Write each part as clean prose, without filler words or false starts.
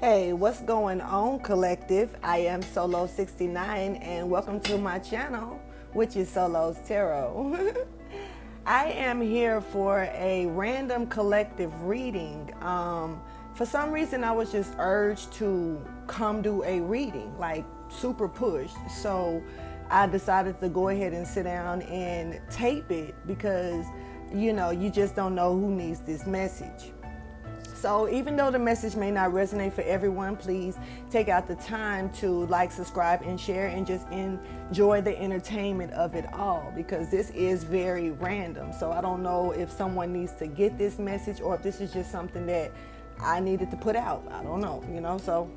Hey, what's going on, Collective? I am Solo69 and welcome to my channel, which is Solo's Tarot. I am here for a random collective reading. For some reason, I was just urged to come do a reading, like super pushed. So I decided to go ahead and sit down and tape it because, you just don't know who needs this message. So even though the message may not resonate for everyone, please take out the time to like, subscribe, and share, and just enjoy the entertainment of it all, because this is very random. So I don't know if someone needs to get this message or if this is just something that I needed to put out. I don't know, so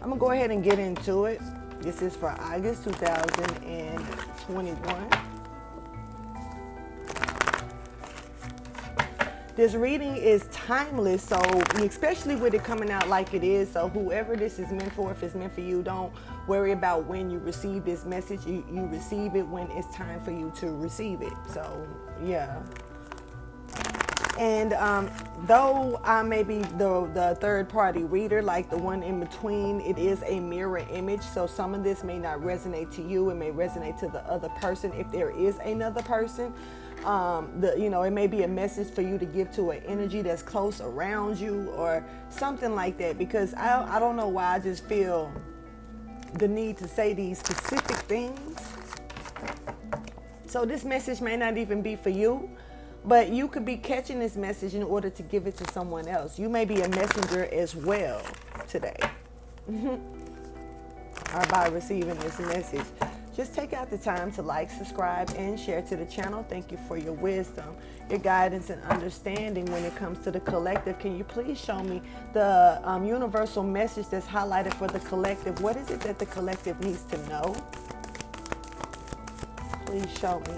I'm gonna go ahead and get into it. This is for August 2021. This reading is timeless, so especially with it coming out like it is, so whoever this is meant for, if it's meant for you, don't worry about when you receive this message. You receive it when it's time for you to receive it. So, yeah. And though I may be the third party reader, like the one in between, it is a mirror image. So some of this may not resonate to you. It may resonate to the other person if there is another person. It may be a message for you to give to an energy that's close around you or something like that, because I don't know why I just feel the need to say these specific things. So this message may not even be for you, but you could be catching this message in order to give it to someone else. You may be a messenger as well today or by receiving this message. Just take out the time to like, subscribe, and share to the channel. Thank you for your wisdom, your guidance, and understanding when it comes to the collective. Can you please show me the universal message that's highlighted for the collective? What is it that the collective needs to know? Please show me.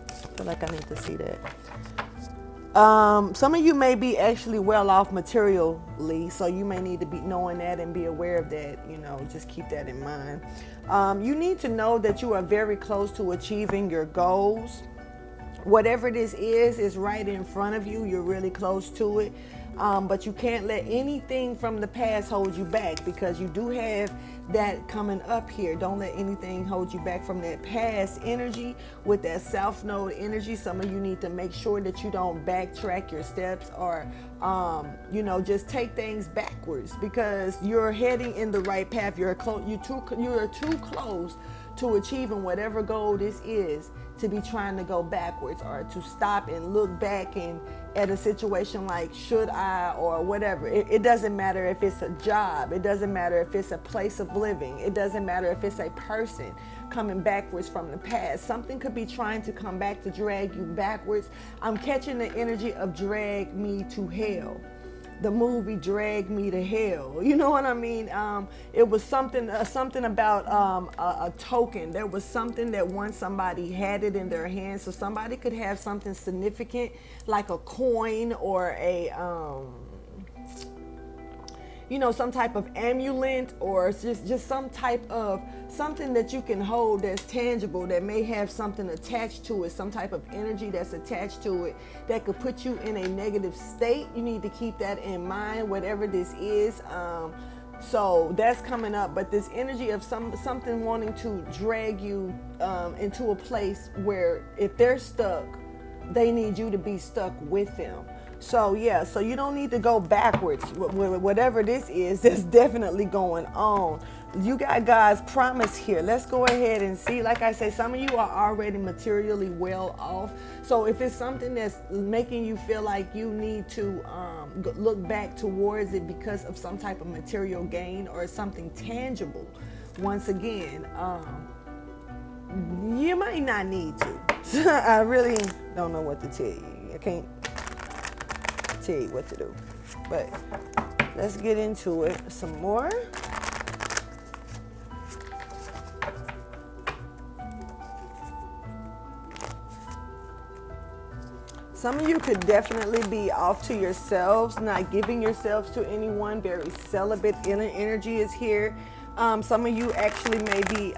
I feel like I need to see that. Some of you may be actually well off materially, so you may need to be knowing that and be aware of that. Just keep that in mind. You need to know that you are very close to achieving your goals. Whatever this is right in front of you. You're really close to it. But you can't let anything from the past hold you back, because you do have that coming up here. Don't let anything hold you back from that past energy with that South Node energy. Some of you need to make sure that you don't backtrack your steps or, just take things backwards, because you're heading in the right path. You're too close to achieving whatever goal this is to be trying to go backwards or to stop and look back and at a situation like, should I, or whatever. It doesn't matter if it's a job. It doesn't matter if it's a place of living. It doesn't matter if it's a person coming backwards from the past. Something could be trying to come back to drag you backwards. I'm catching the energy of drag me to hell. The movie Drag Me to Hell. You know what I mean? It was something about a token. There was something that once somebody had it in their hands. So somebody could have something significant like a coin or a, some type of amulet, or just some type of something that you can hold that's tangible, that may have something attached to it, some type of energy that's attached to it that could put you in a negative state. You need to keep that in mind, whatever this is. So that's coming up, but this energy of something wanting to drag you into a place where if they're stuck, they need you to be stuck with them. So yeah, so you don't need to go backwards. Whatever this is, that's definitely going on. You got God's promise here. Let's go ahead and see. Like I say, some of you are already materially well off. So if it's something that's making you feel like you need to look back towards it because of some type of material gain or something tangible, once again, you might not need to. I really don't know what to tell you. I can't tell you what to do, but let's get into it some more. Some of you could definitely be off to yourselves, not giving yourselves to anyone. Very celibate energy is here. Some of you actually may be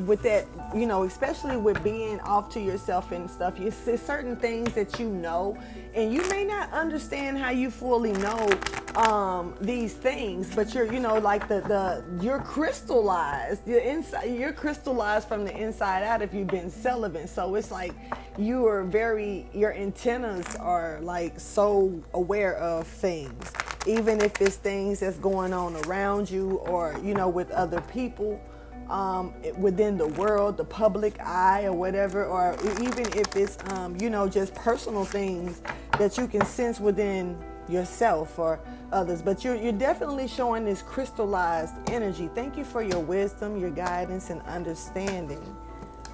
with that, you know, especially with being off to yourself and stuff, you see certain things that you know, and you may not understand how you fully know these things, but you're, you know, like you're crystallized. You're crystallized from the inside out if you've been celibate. So it's like your antennas are like so aware of things, even if it's things that's going on around you, or, you know, with other people, within the world, the public eye or whatever, or even if it's, you know, just personal things that you can sense within yourself or others. But you're definitely showing this crystallized energy. Thank you for your wisdom, your guidance, and understanding.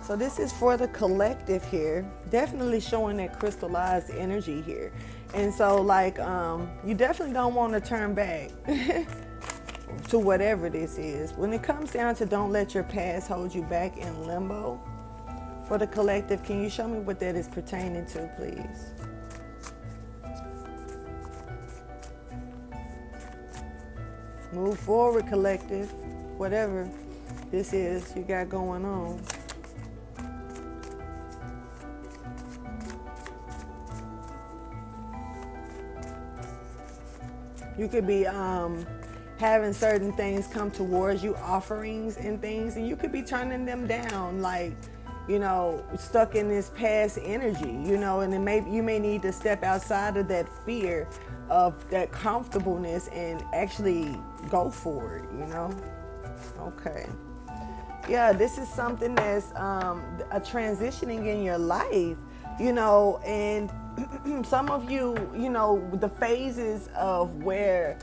So this is for the collective here, definitely showing that crystallized energy here. And so, like, you definitely don't want to turn back to whatever this is. When it comes down to don't let your past hold you back in limbo, for the collective, can you show me what that is pertaining to, please? Move forward, collective, whatever this is you got going on. You could be having certain things come towards you, offerings and things, and you could be turning them down, like, you know, stuck in this past energy, you know, and you may need to step outside of that fear of that comfortableness and actually go for it, you know. Okay. Yeah, this is something that's a transitioning in your life, you know, and some of you, you know, the phases of where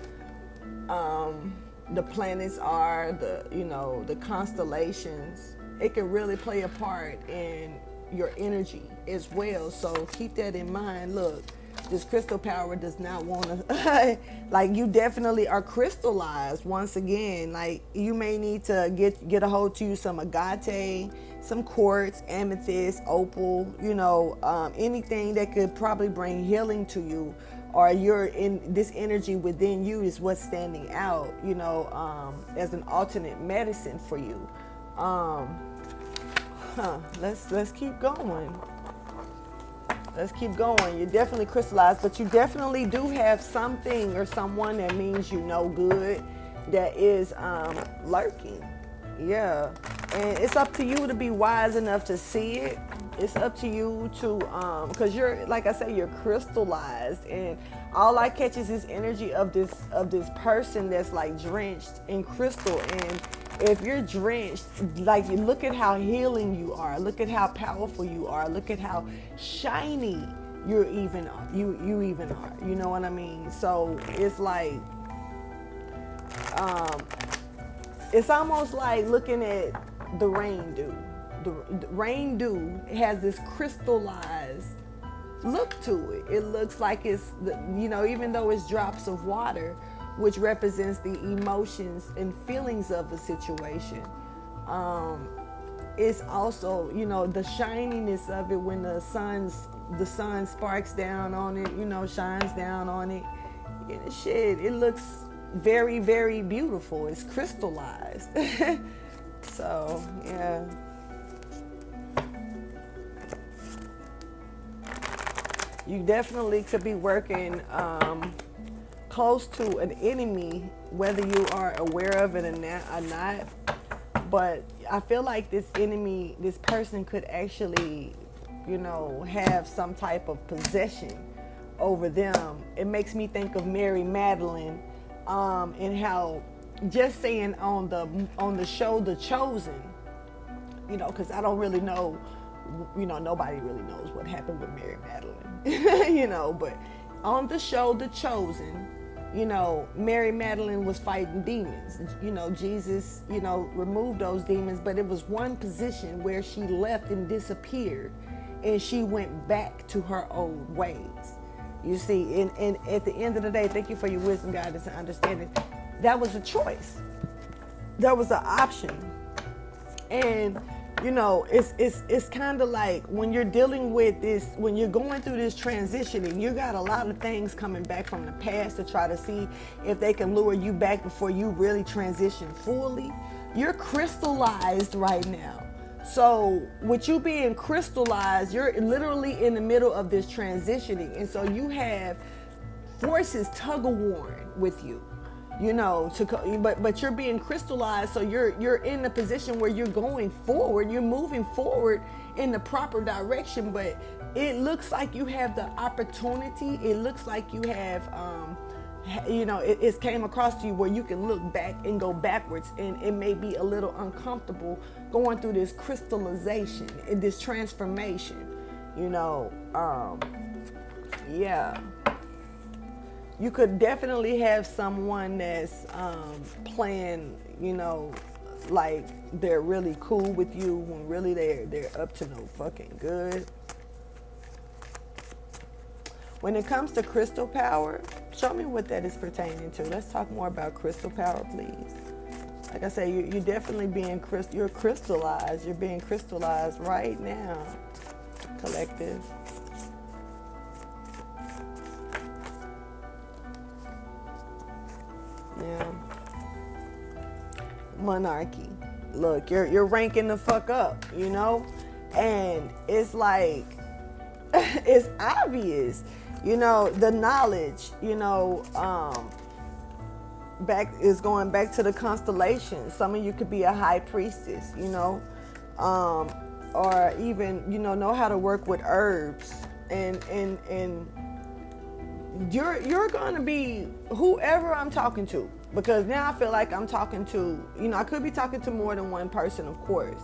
the planets are, you know, the constellations, it can really play a part in your energy as well. So keep that in mind. Look, this crystal power does not want to, like, you definitely are crystallized once again. Like, you may need to get a hold to you some agate, some quartz, amethyst, opal, you know, anything that could probably bring healing to you, or you're in this energy within you is what's standing out, you know, as an alternate medicine for you. Let's keep going. Let's keep going. You're definitely crystallized, but you definitely do have something or someone that means you no good that is lurking. Yeah. And it's up to you to be wise enough to see it. It's up to you to, because you're, like I said, you're crystallized, and all I catch is this energy of this person that's like drenched in crystal. And if you're drenched, like, look at how healing you are. Look at how powerful you are. Look at how shiny you even are. You know what I mean? So it's like, it's almost like looking at the rain dew. The rain dew has this crystallized look to it. It looks like it's, you know, even though it's drops of water, which represents the emotions and feelings of the situation. It's also, you know, the shininess of it when the sun sparks down on it, you know, shines down on it. And shit, it looks very, very beautiful. It's crystallized. So, yeah. You definitely could be working close to an enemy, whether you are aware of it or not. But I feel like this enemy, this person could actually, you know, have some type of possession over them. It makes me think of Mary Magdalene, and how, just saying on the show The Chosen, you know, because I don't really know, you know, nobody really knows what happened with Mary Magdalene, you know, but on the show The Chosen, you know, Mary Magdalene was fighting demons. You know, Jesus, you know, removed those demons, but it was one position where she left and disappeared, and she went back to her old ways. You see, and at the end of the day, thank you for your wisdom, guidance, and understanding. That was a choice. That was an option. And you know, it's kind of like when you're dealing with this, when you're going through this transition and you got a lot of things coming back from the past to try to see if they can lure you back before you really transition fully. You're crystallized right now. So with you being crystallized, you're literally in the middle of this transitioning. And so you have forces tug of warring with you, but you're being crystallized. So you're in a position where you're going forward, you're moving forward in the proper direction, but it looks like you have the opportunity. It looks like you have, it came across to you where you can look back and go backwards, and it may be a little uncomfortable going through this crystallization and this transformation, yeah. You could definitely have someone that's playing, like they're really cool with you when really they're up to no fucking good. When it comes to crystal power, show me what that is pertaining to. Let's talk more about crystal power, please. Like I say, you're definitely you're crystallized. You're being crystallized right now, collective. Yeah. Monarchy. Look, you're ranking the fuck up, and it's like it's obvious, the knowledge, going back to the constellations. Some of you could be a high priestess, or even know how to work with herbs, and you're going to be whoever I'm talking to, because now I feel like I'm talking to, I could be talking to more than one person, of course,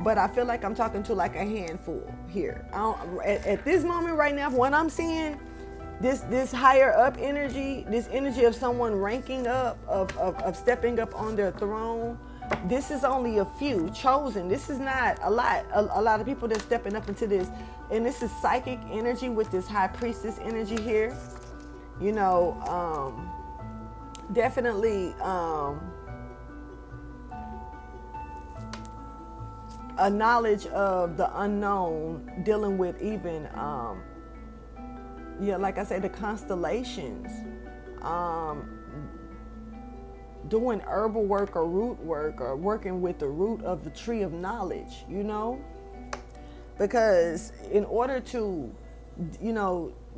but I feel like I'm talking to like a handful here. At this moment right now, what I'm seeing, this higher up energy, this energy of someone ranking up, of stepping up on their throne. This is only a few chosen. This is not a lot. A lot of people that's stepping up into this. And this is psychic energy with this high priestess energy here. Definitely a knowledge of the unknown, dealing with even, like I said, the constellations. Doing herbal work or root work, or working with the root of the tree of knowledge, because in order to,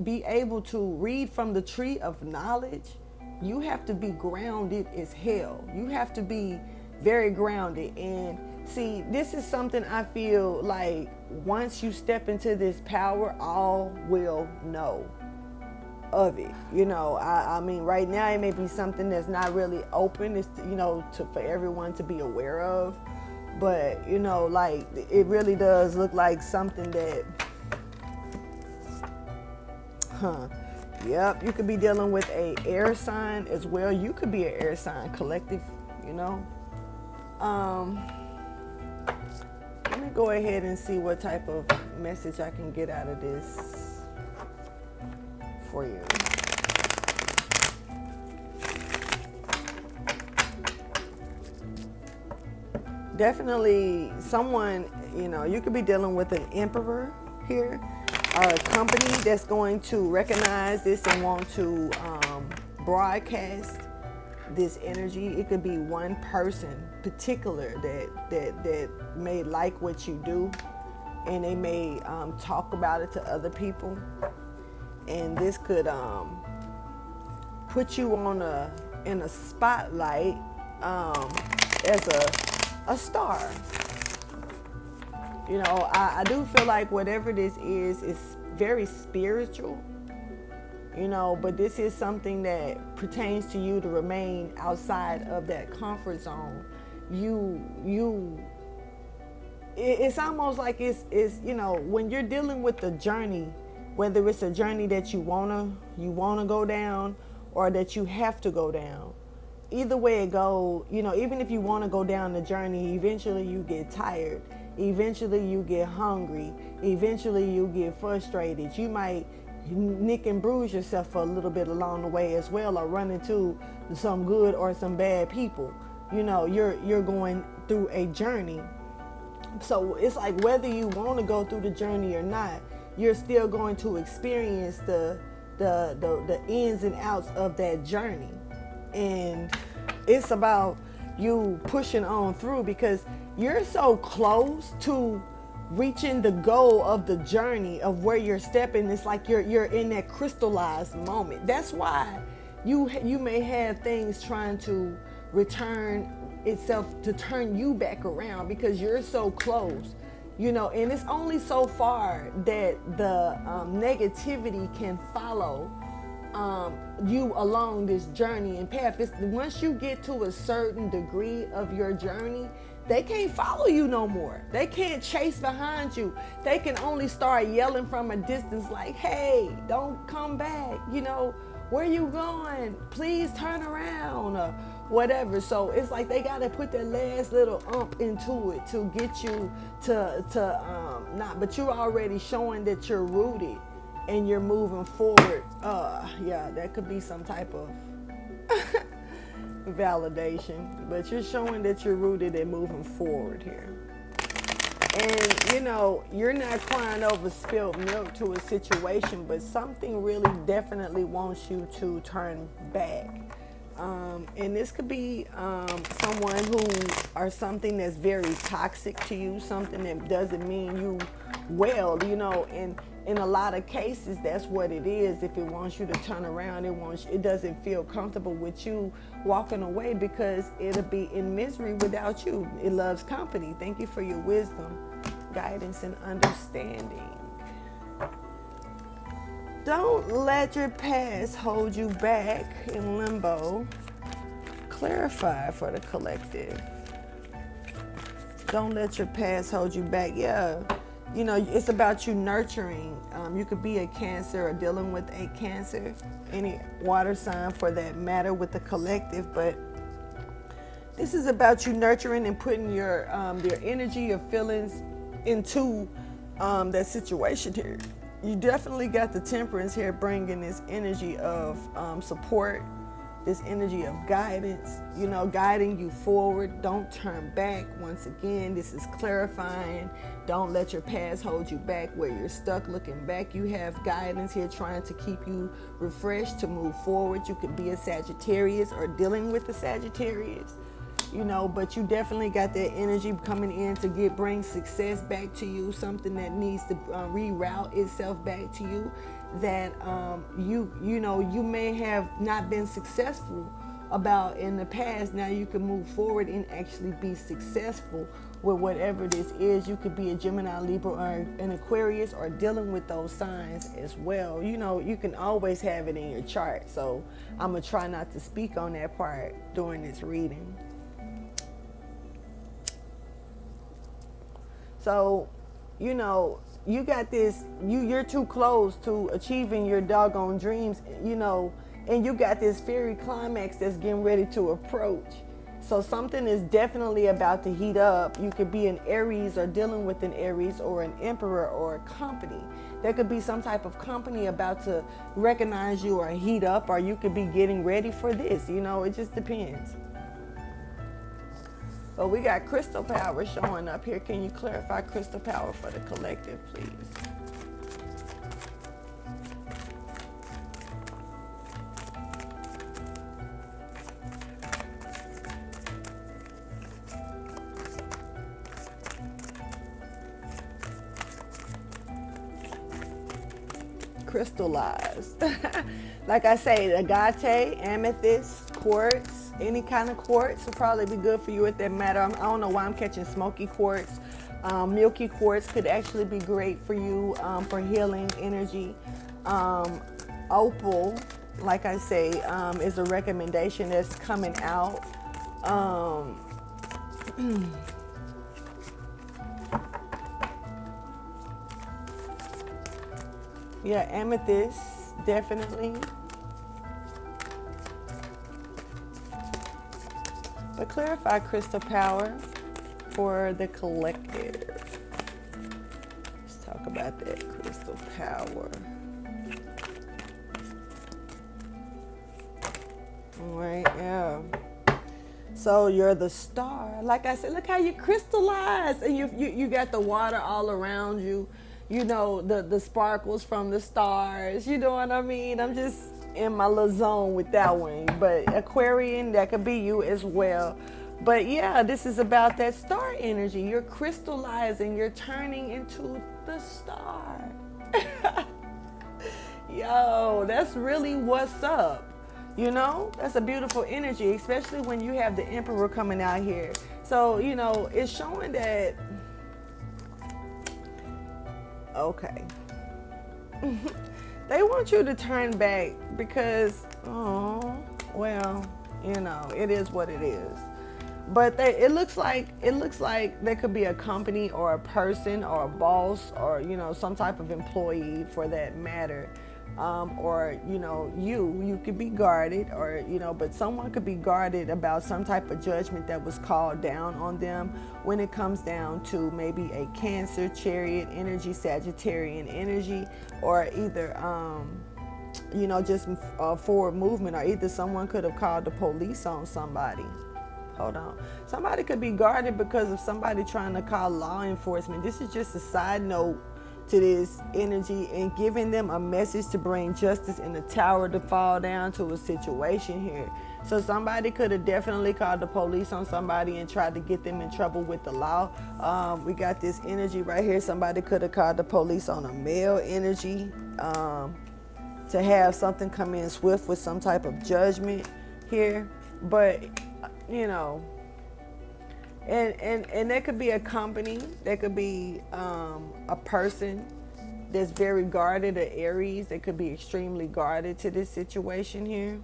be able to read from the tree of knowledge, you have to be grounded as hell. You have to be very grounded. And see, this is something I feel like once you step into this power, all will know of it. I mean, right now it may be something that's not really open, it's, for everyone to be aware of, but like it really does look like something that, yep, you could be dealing with a air sign as well. You could be an air sign, collective, let me go ahead and see what type of message I can get out of this for you. Definitely someone, you could be dealing with an emperor here, a company that's going to recognize this and want to broadcast this energy. It could be one person particular that may like what you do, and they may talk about it to other people. And this could put you on in a spotlight as a star. I do feel like whatever this is very spiritual, but this is something that pertains to you to remain outside of that comfort zone. It's almost like it's when you're dealing with the journey, whether it's a journey that you wanna go down, or that you have to go down. Either way it goes, even if you want to go down the journey, eventually you get tired. Eventually you get hungry. Eventually you get frustrated. You might nick and bruise yourself for a little bit along the way as well, or run into some good or some bad people. You're going through a journey. So it's like whether you want to go through the journey or not, you're still going to experience the ins and outs of that journey. And it's about you pushing on through, because you're so close to reaching the goal of the journey of where you're stepping. It's like you're in that crystallized moment. That's why you may have things trying to return itself to turn you back around, because you're so close, and it's only so far that the negativity can follow you along this journey and path. Once you get to a certain degree of your journey, they can't follow you no more. They can't chase behind you. They can only start yelling from a distance like, hey, don't come back. Where you going? Please turn around, or whatever. So it's like they got to put that last little into it to get you to not, but you're already showing that you're rooted and you're moving forward. Yeah, that could be some type of validation, but you're showing that you're rooted and moving forward here. And you're not crying over spilled milk to a situation, but something really definitely wants you to turn back. And this could be someone who, or something that's very toxic to you, something that doesn't mean you well, and in a lot of cases, that's what it is. If it wants you to turn around, it doesn't feel comfortable with you walking away, because it'll be in misery without you. It loves company. Thank you for your wisdom, guidance, and understanding. Don't let your past hold you back in limbo. Clarify for the collective. Don't let your past hold you back. Yeah. It's about you nurturing. You could be a Cancer or dealing with a Cancer, any water sign for that matter with the collective, but this is about you nurturing and putting your energy, your feelings into that situation here. You definitely got the Temperance here, bringing this energy of support, this energy of guidance, guiding you forward. Don't turn back. Once again, this is clarifying. Don't let your past hold you back where you're stuck looking back. You have guidance here trying to keep you refreshed to move forward. You could be a Sagittarius or dealing with the Sagittarius, but you definitely got that energy coming in to bring success back to you, something that needs to reroute itself back to you, that you may have not been successful about in the past. Now you can move forward and actually be successful with whatever this is. You could be a Gemini, Libra, or an Aquarius, or dealing with those signs as well. You can always have it in your chart, so I'm gonna try not to speak on that part during this reading. So, you got this, you're too close to achieving your doggone dreams, and you got this fairy climax that's getting ready to approach. So something is definitely about to heat up. You could be an Aries or dealing with an Aries, or an Emperor, or a company. There could be some type of company about to recognize you or heat up, or you could be getting ready for this. It just depends. But we got crystal power showing up here. Can you clarify crystal power for the collective, please? Crystallized. Like I say, agate, amethyst, quartz, any kind of quartz will probably be good for you at that matter. I don't know why I'm catching smoky quartz. Milky quartz could actually be great for you for healing energy. Opal, like I say, is a recommendation that's coming out. Yeah, amethyst, definitely. But clarify crystal power for the collective. Let's talk about that crystal power. All right, yeah. So you're the star. Like I said, look how you crystallize, and you got the water all around you. The sparkles from the stars. You know what I mean? I'm just in my little zone with that one. But Aquarian, that could be you as well. But yeah, this is about that star energy. You're crystallizing, you're turning into the star. Yo, that's really what's up. You know, that's a beautiful energy, especially when you have the Emperor coming out here. So, you know, it's showing that, okay. They want you to turn back because, oh, well, you know, it is what it is. But it looks like there could be a company or a person or a boss or, you know, some type of employee for that matter. Or, you know, you could be guarded, or, you know, but someone could be guarded about some type of judgment that was called down on them when it comes down to maybe a Cancer, Chariot energy, Sagittarian energy, or either, you know, just forward movement, or either someone could have called the police on somebody. Hold on. Somebody could be guarded because of somebody trying to call law enforcement. This is just a side note to this energy, and giving them a message to bring justice in the tower to fall down to a situation here. So somebody could have definitely called the police on somebody and tried to get them in trouble with the law. We got this energy right here. Somebody could have called the police on a male energy to have something come in swift with some type of judgment here. But, you know, and there could be a company, there could be a person that's very guarded, or Aries that could be extremely guarded to this situation here,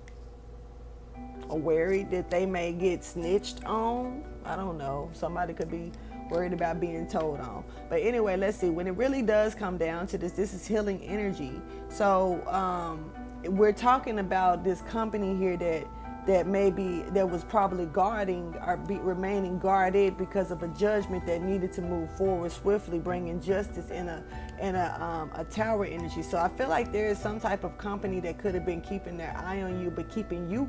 or worried that they may get snitched on. I don't know. Somebody could be worried about being told on. But anyway, let's see. When it really does come down to this is healing energy. So we're talking about this company here that was probably guarding or remaining guarded because of a judgment that needed to move forward swiftly, bringing justice in a tower energy. So I feel like there is some type of company that could have been keeping their eye on you, but keeping you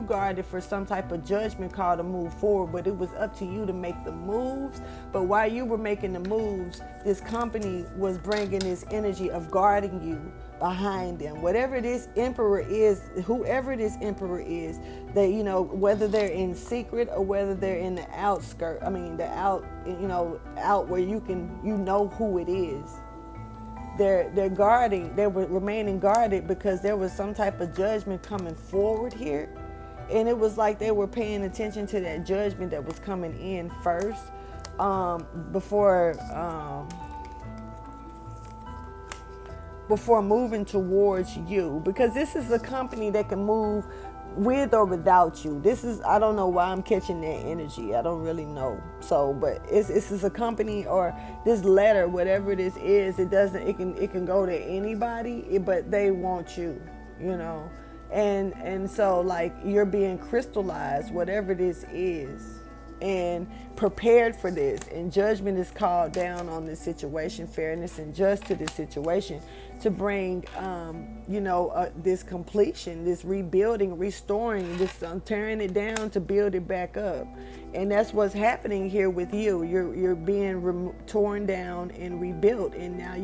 guarded for some type of judgment call to move forward. But it was up to you to make the moves. But while you were making the moves, this company was bringing this energy of guarding you behind them. Whatever this emperor is, whoever this emperor is, that, you know, whether they're in secret or whether they're in the outskirt, out where you know who it is. They're guarding, they were remaining guarded because there was some type of judgment coming forward here. And it was like they were paying attention to that judgment that was coming in first, before moving towards you, because this is a company that can move with or without you. I don't know why I'm catching that energy. I don't really know. So, but this is a company, or this letter, whatever this is, it can go to anybody, but they want you, you know. And so, like, you're being crystallized, whatever this is, and prepared for this, and judgment is called down on this situation, fairness and just to this situation, to bring this completion, this rebuilding, restoring, this tearing it down to build it back up. And that's what's happening here with you. You're being torn down and rebuilt, and now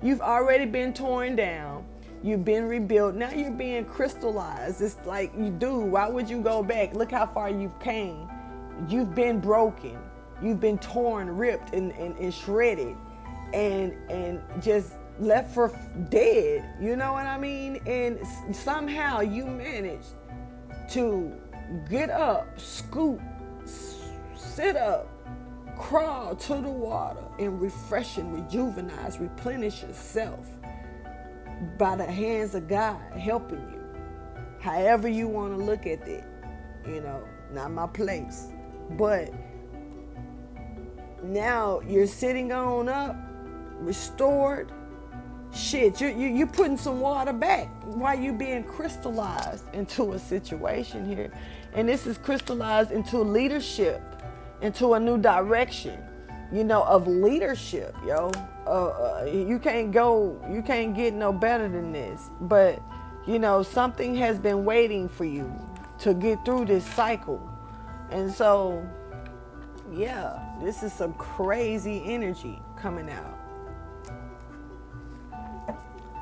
you've already been torn down. You've been rebuilt. Now you're being crystallized. It's like, why would you go back? Look how far you've came. You've been broken. You've been torn, ripped, and shredded, and just left for dead. You know what I mean? And somehow you managed to get up, scoop, sit up, crawl to the water, and refresh and rejuvenate, replenish yourself by the hands of God helping you. However you want to look at it, you know, not my place. But now you're sitting on up, restored. Shit, you're putting some water back while you're being crystallized into a situation here. And this is crystallized into leadership, into a new direction, you know, of leadership, yo. You can't get no better than this. But, you know, something has been waiting for you to get through this cycle. And so, yeah, this is some crazy energy coming out.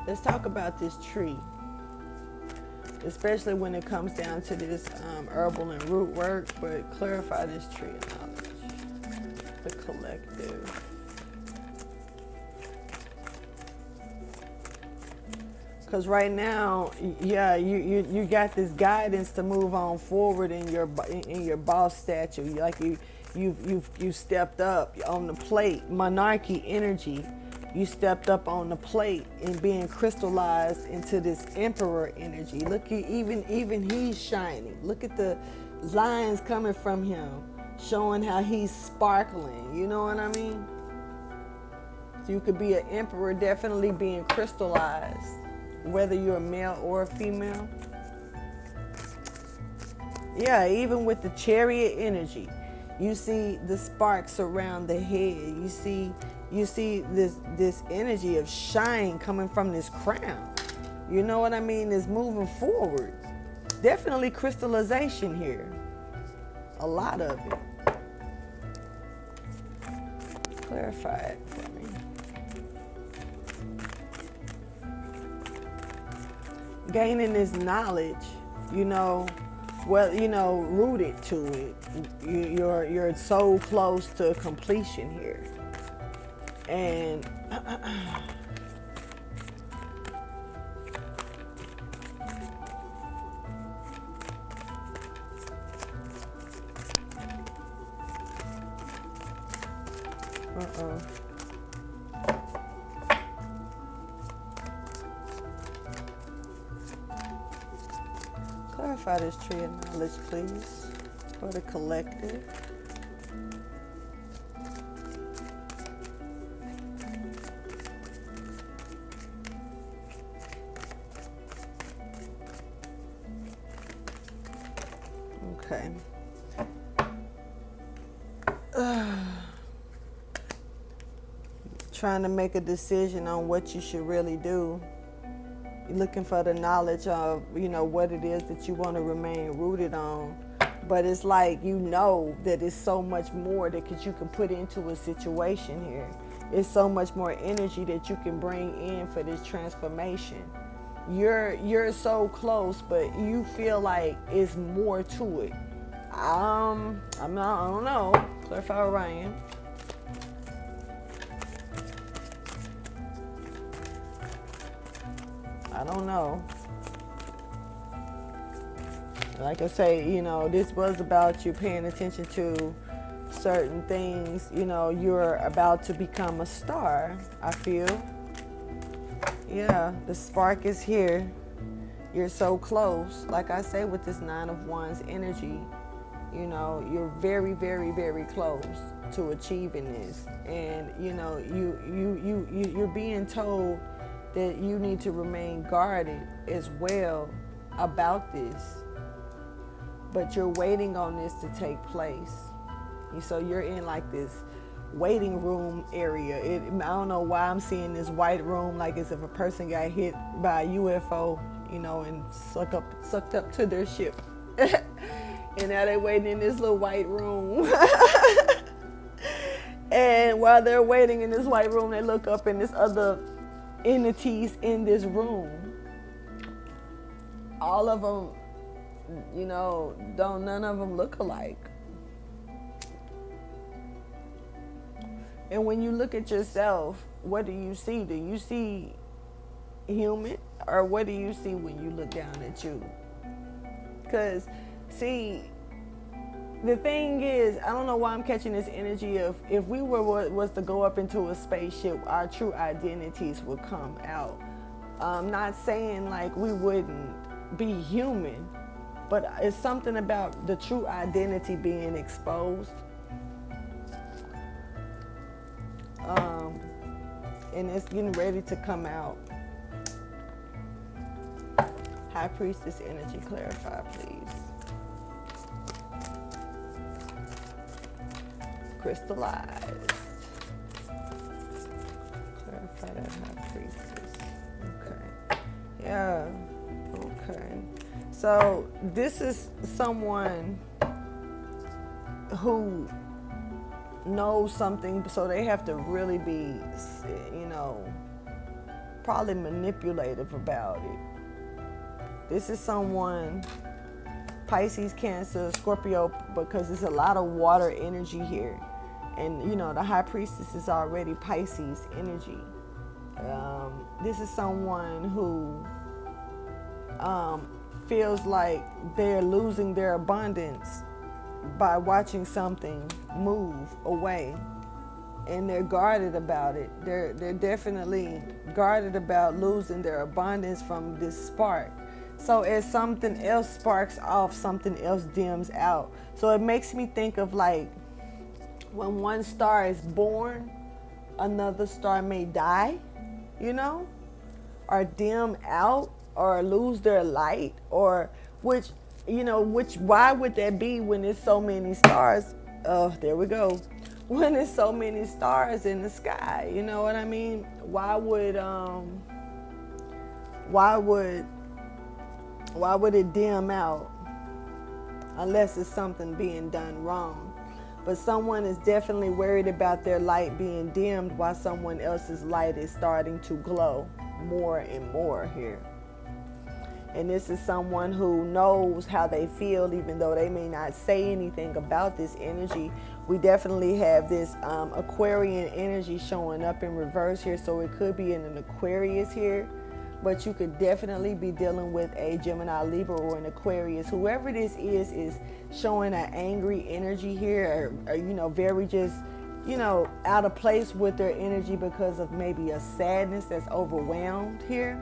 Let's talk about this tree. especially when it comes down to this herbal and root work. But clarify this tree of knowledge, the collective. Because right now, yeah, you got this guidance to move on forward in your boss statue. Like you stepped up on the plate, monarchy energy. You stepped up on the plate and being crystallized into this emperor energy. Look, even he's shining. Look at the lines coming from him, showing how he's sparkling. You know what I mean? So you could be an emperor, definitely being crystallized, whether you're a male or a female. Yeah, even with the chariot energy, you see the sparks around the head. You see this energy of shine coming from this crown. You know what I mean? It's moving forward. Definitely crystallization here. A lot of it. Clarify it for me. Gaining this knowledge, rooted to it. You're so close to completion here. And clarify this tree of knowledge, please, for the collective. Okay. Trying to make a decision on what you should really do. You're looking for the knowledge of, what it is that you want to remain rooted on. But it's like, that it's so much more that you can put into a situation here. It's so much more energy that you can bring in for this transformation. You're so close, but you feel like it's more to it. I don't know. Clarify Orion. I don't know. Like I say, this was about you paying attention to certain things. You're about to become a star, I feel. Yeah, the spark is here. You're so close. Like I say, with this Nine of Wands energy, you're very, very, very close to achieving this. And, you're being told that you need to remain guarded as well about this. But you're waiting on this to take place. So you're in like this waiting room area. I don't know why I'm seeing this white room like as if a person got hit by a UFO, and sucked up to their ship. And now they're waiting in this little white room. And while they're waiting in this white room, they look up and this other entities in this room. All of them, none of them look alike. And when you look at yourself, what do you see? Do you see human? Or what do you see when you look down at you? Because, see, the thing is, I don't know why I'm catching this energy of if we was to go up into a spaceship, our true identities would come out. I'm not saying like we wouldn't be human, but it's something about the true identity being exposed. And it's getting ready to come out. High Priestess energy, clarify, please. Crystallized. Clarify that, High Priestess. Okay. Yeah. Okay. So this is someone who knows something, so they have to really be, probably manipulative about it. This is someone, Pisces, Cancer, Scorpio, because there's a lot of water energy here. And, you know, the High Priestess is already Pisces energy. This is someone who feels like they're losing their abundance by watching something move away. And they're guarded about it. They're definitely guarded about losing their abundance from this spark. So as something else sparks off, something else dims out. So it makes me think of like when one star is born, another star may die, you know, or dim out or lose their light, or which, you know, why would that be when there's so many stars? Oh, there we go. When there's so many stars in the sky, you know what I mean? Why would it dim out unless it's something being done wrong? But someone is definitely worried about their light being dimmed while someone else's light is starting to glow more and more here. And this is someone who knows how they feel, even though they may not say anything about this energy. We definitely have this Aquarian energy showing up in reverse here. So it could be in an Aquarius here, but you could definitely be dealing with a Gemini, Libra, or an Aquarius. Whoever this is showing an angry energy here, or you know, very just, you know, out of place with their energy because of maybe a sadness that's overwhelmed here.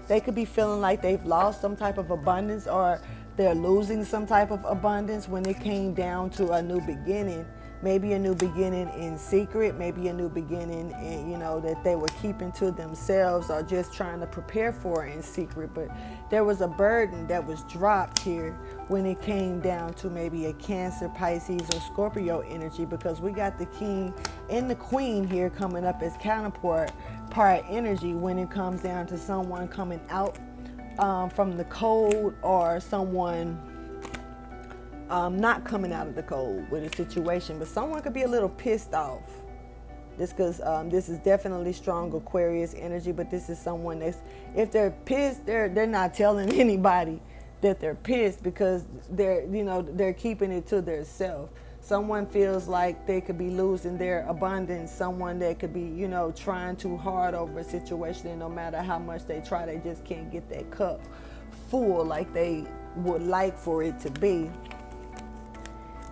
They could be feeling like they've lost some type of abundance, or they're losing some type of abundance when it came down to a new beginning. Maybe a new beginning in secret, maybe a new beginning in, you know, that they were keeping to themselves or just trying to prepare for in secret. But there was a burden that was dropped here when it came down to maybe a Cancer, Pisces, or Scorpio energy, because we got the King and the Queen here coming up as counterpart energy when it comes down to someone coming out from the cold, or someone not coming out of the cold with a situation. But someone could be a little pissed off. This is definitely strong Aquarius energy, but this is someone that's, if they're pissed, they're not telling anybody that they're pissed, because they're keeping it to themselves. Someone feels like they could be losing their abundance. Someone that could be, you know, trying too hard over a situation, and no matter how much they try, they just can't get that cup full like they would like for it to be.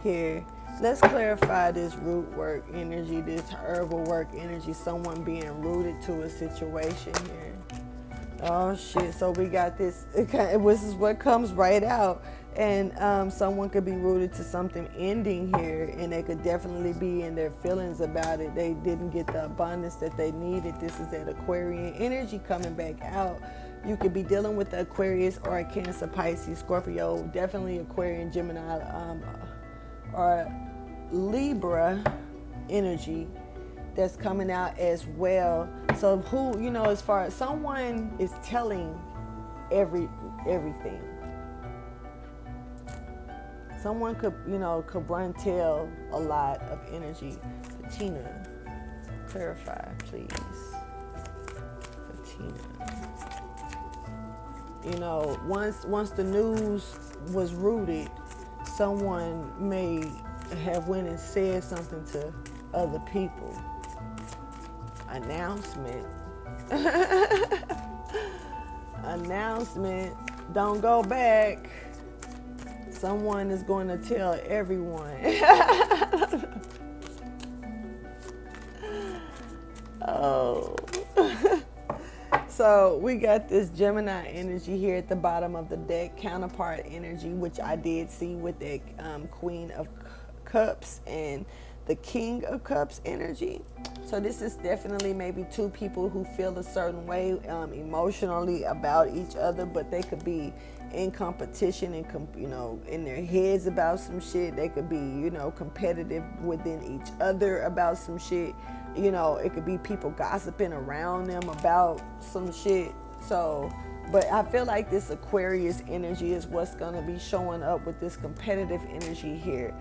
Here, let's clarify this root work energy, this herbal work energy, someone being rooted to a situation here. Oh shit, so we got this, this is what comes right out. And someone could be rooted to something ending here, and they could definitely be in their feelings about it. They didn't get the abundance that they needed. This is that Aquarian energy coming back out. You could be dealing with the Aquarius or a Cancer, Pisces, Scorpio, definitely Aquarian, Gemini, or Libra energy that's coming out as well. So who, you know, as far as someone is telling everything. Someone could, you know, could run tell a lot of energy. Patina, clarify, please. Patina. You know, once the news was rooted, someone may have went and said something to other people. Announcement. Announcement. Don't go back. Someone is going to tell everyone. Oh. So we got this Gemini energy here at the bottom of the deck, counterpart energy, which I did see with the Queen of Cups and the King of Cups energy. So this is definitely maybe two people who feel a certain way emotionally about each other, but they could be in competition and, you know, in their heads about some shit. They could be, you know, competitive within each other about some shit. You know, it could be people gossiping around them about some shit. So But I feel like this Aquarius energy is what's going to be showing up with this competitive energy here.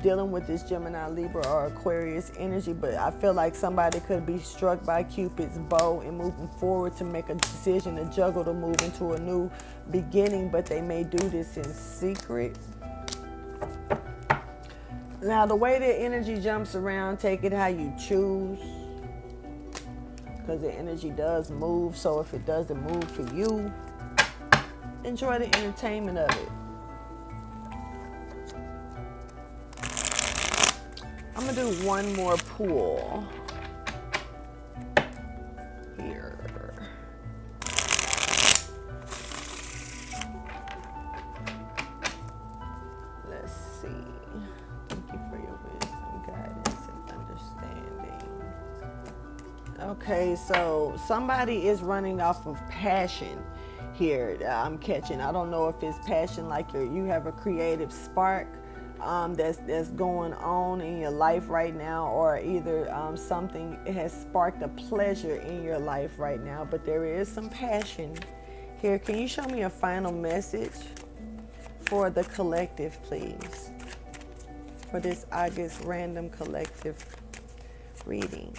Dealing with this Gemini, Libra, or Aquarius energy. But I feel like somebody could be struck by Cupid's bow and moving forward to make a decision to juggle to move into a new beginning. But they may do this in secret. Now, the way the energy jumps around, take it how you choose. Because the energy does move. So if it doesn't move for you, enjoy the entertainment of it. I'm going to do one more pull here. Let's see. Thank you for your wisdom, guidance, and understanding. Okay, so somebody is running off of passion here. I'm catching. I don't know if it's passion like you have a creative spark that's going on in your life right now, or either something has sparked a pleasure in your life right now. But there is some passion here. Can you show me a final message for the collective, please? For this August random collective reading.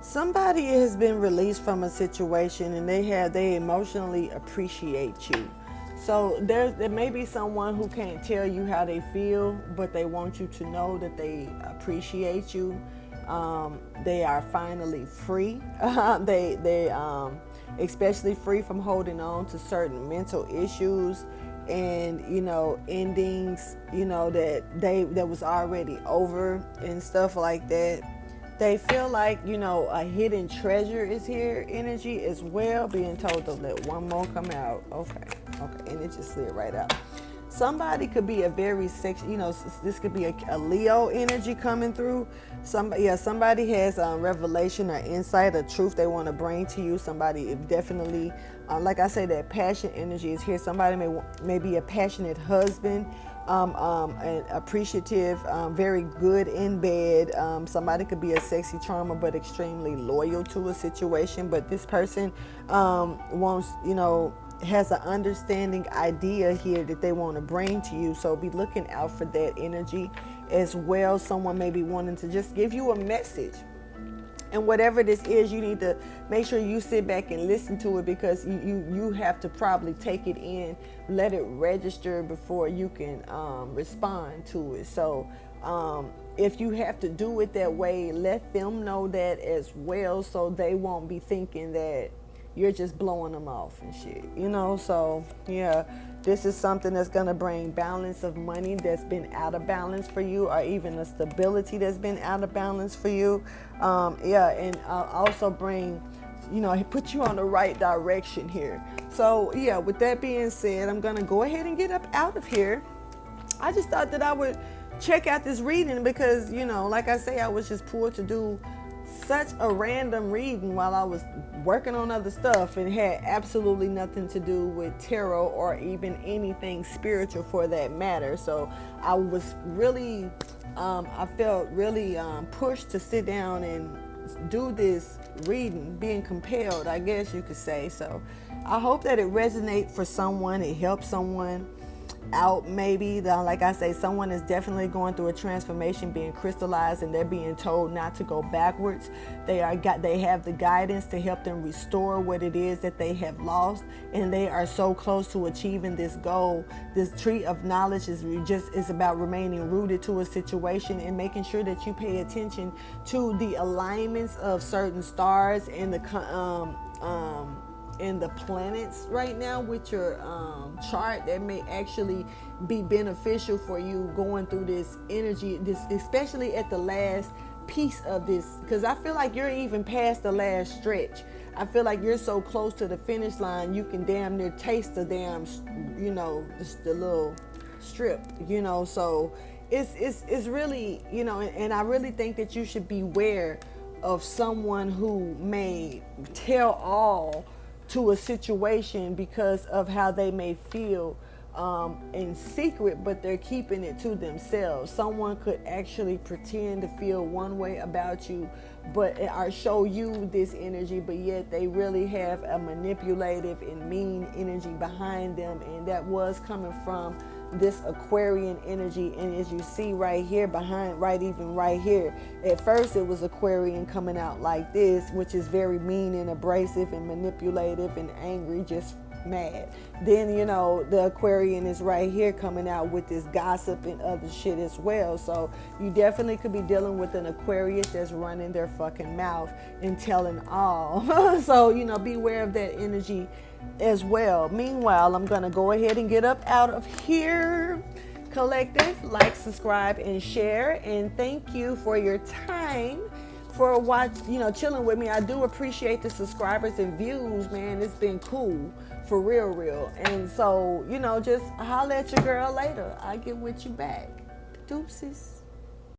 Somebody has been released from a situation and they emotionally appreciate you. So there may be someone who can't tell you how they feel, but they want you to know that they appreciate you. They are finally free. They especially free from holding on to certain mental issues and endings that was already over and stuff like that. They feel like, a hidden treasure is here, energy as well, being told to let one more come out. Okay, and it just slid right out. Somebody could be a very this could be a Leo energy coming through. Somebody has revelation or insight or truth they want to bring to you. Somebody definitely, like I say, that passion energy is here. Somebody may be a passionate husband, and appreciative, very good in bed. Somebody could be a sexy charmer but extremely loyal to a situation. But this person wants, has an understanding idea here that they want to bring to you. So be looking out for that energy as well. Someone may be wanting to just give you a message. And whatever this is, you need to make sure you sit back and listen to it, because you have to probably take it in, let it register before you can respond to it. So if you have to do it that way, let them know that as well, so they won't be thinking that you're just blowing them off and shit, So yeah, this is something that's going to bring balance of money that's been out of balance for you, or even a stability that's been out of balance for you. And also bring, put you on the right direction here. So yeah, with that being said, I'm going to go ahead and get up out of here. I just thought that I would check out this reading because, like I say, I was just pulled to do such a random reading while I was working on other stuff, and had absolutely nothing to do with tarot or even anything spiritual for that matter. So I was really, I felt really pushed to sit down and do this reading, being compelled, I guess you could say. So I hope that it resonates for someone, it helps someone out. Maybe like I say, someone is definitely going through a transformation, being crystallized, and they're being told not to go backwards. They have the guidance to help them restore what it is that they have lost, and they are so close to achieving this goal. This tree of knowledge is about remaining rooted to a situation and making sure that you pay attention to the alignments of certain stars and the planets right now with your chart that may actually be beneficial for you going through this energy, especially at the last piece of this, because I feel like you're even past the last stretch. I feel like you're so close to the finish line, you can damn near taste the damn, just the little strip, so it's really, and I really think that you should beware of someone who may tell all to a situation because of how they may feel in secret, but they're keeping it to themselves. Someone could actually pretend to feel one way about you, but or show you this energy, but yet they really have a manipulative and mean energy behind them, and that was coming from this Aquarian energy. And as you see right here behind, even right here, at first it was Aquarian coming out like this, which is very mean and abrasive and manipulative and angry, just mad. Then, you know, the Aquarian is right here coming out with this gossip and other shit as well. So you definitely could be dealing with an Aquarius that's running their fucking mouth and telling all. So, you know, beware of that energy as well. Meanwhile, I'm going to go ahead and get up out of here. Collective, like, subscribe, and share. And thank you for your time for chilling with me. I do appreciate the subscribers and views, man. It's been cool, for real. And so, just holler at your girl later. I'll get with you back. Deuces.